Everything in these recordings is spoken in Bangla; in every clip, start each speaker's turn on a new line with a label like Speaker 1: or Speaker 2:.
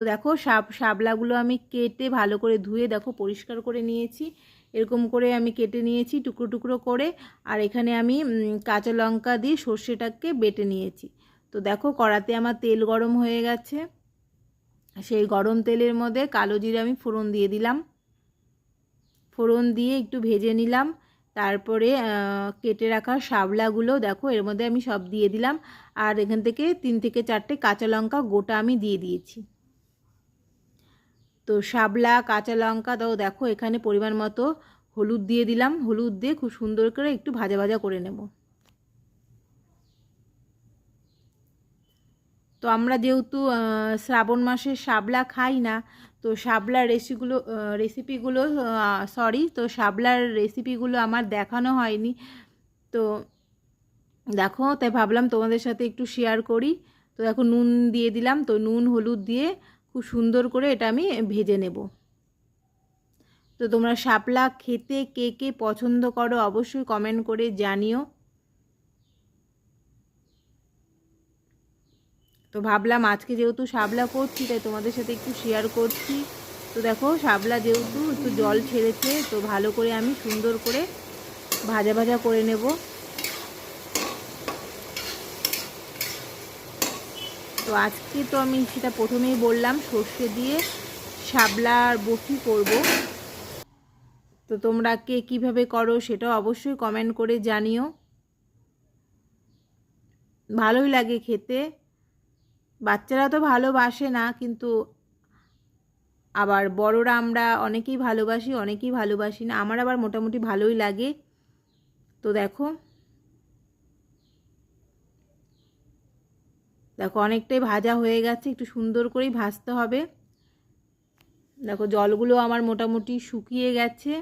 Speaker 1: তো দেখো শাপলাগুলো আমি কেটে ভালো করে ধুয়ে দেখো পরিষ্কার করে নিয়েছি। এরকম করে আমি কেটে নিয়েছি টুকরো টুকরো করে। আর এখানে আমি কাঁচা লঙ্কা দিয়ে সর্ষেটাকে বেটে নিয়েছি। তো দেখো কড়াতে আমার তেল গরম হয়ে গেছে। সেই গরম তেলের মধ্যে কালো জিরে আমি ফোড়ন দিয়ে দিলাম। ফোড়ন দিয়ে একটু ভেজে নিলাম। তারপরে কেটে রাখা শাপলাগুলো দেখো এর মধ্যে আমি সব দিয়ে দিলাম। আর এখান থেকে 3 থেকে 4টে কাঁচা লঙ্কা গোটা আমি দিয়ে দিয়েছি। তো শাপলা কাঁচা লঙ্কা দাও দেখো এখানে পরিমাণ মতো হলুদ দিয়ে দিলাম। হলুদ দিয়ে খুব সুন্দর করে একটু ভাজা ভাজা করে নেব। তো আমরা যেহেতু শ্রাবণ মাসে শাপলা খাই না, তো শাপলার রেসিপিগুলো তো শাপলার রেসিপিগুলো আমার দেখানো হয়নি। তো দেখো তাই ভাবলাম তোমাদের সাথে একটু শেয়ার করি। তো দেখো নুন দিয়ে দিলাম। তো নুন হলুদ দিয়ে খুব সুন্দর করে এটা আমি ভেজে নেব। তো তোমরা শাপলা খেতে কে কে পছন্দ করো অবশ্যই কমেন্ট করে জানিও। তো ভাবলাম আজকে যেহেতু শাপলা করছি তাই তোমাদের সাথে একটু শেয়ার করছি। তো দেখো শাপলা যেহেতু একটু জল ছেড়েছে, তো ভালো করে আমি সুন্দর করে ভাজা ভাজা করে নেব। তো আজকে তো আমি সেটা প্রথমেই বললাম সর্ষে দিয়ে শাপলার বড়ি করব। তো তোমরা কে কীভাবে করো সেটাও অবশ্যই কমেন্ট করে জানিও। ভালোই লাগে খেতে। বাচ্চারা তো ভালোবাসে না, কিন্তু আবার বড়রা আমরা অনেকেই ভালোবাসি, অনেকেই ভালোবাসি না। আমার আবার মোটামুটি ভালোই লাগে। তো দেখো দেখো অনেকটাই ভাজা হয়ে গেছে, একটু সুন্দর করেই ভাজতে হবে। দেখো জলগুলো আমার মোটামুটি শুকিয়ে গেছে।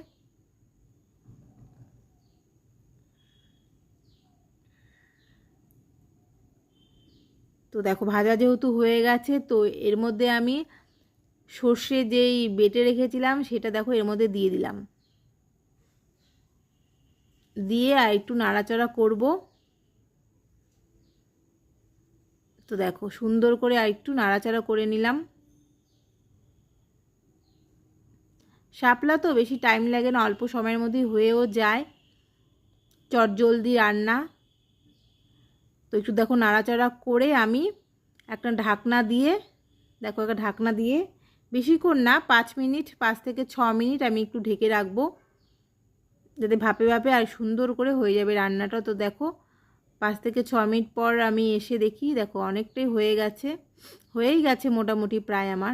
Speaker 1: তো দেখো ভাজা যেহেতু হয়ে গেছে, তো এর মধ্যে আমি সর্ষে যেই বেটে রেখেছিলাম সেটা দেখো এর মধ্যে দিয়ে দিলাম। দিয়ে আর একটু নাড়াচাড়া করব। তো দেখো সুন্দর করে আর একটু নাড়াচাড়া করে নিলাম। শাপলা তো বেশি টাইম লাগে না, অল্প সময়ের মধ্যেই হয়েও যায়, চটজলদি রান্না। তো একটু দেখো নাড়াচাড়া করে আমি একটা ঢাকনা দিয়ে দেখো একটা ঢাকনা দিয়ে বেশিক্ষণ না 5 মিনিট 5 থেকে 6 মিনিট আমি একটু ঢেকে রাখবো, যাতে ভাপে ভাপে আর সুন্দর করে হয়ে যাবে রান্নাটা। তো দেখো 5 থেকে 6 মিনিট পর আমি এসে দেখি দেখো অনেকটাই হয়েই গেছে মোটামুটি প্রায় আমার।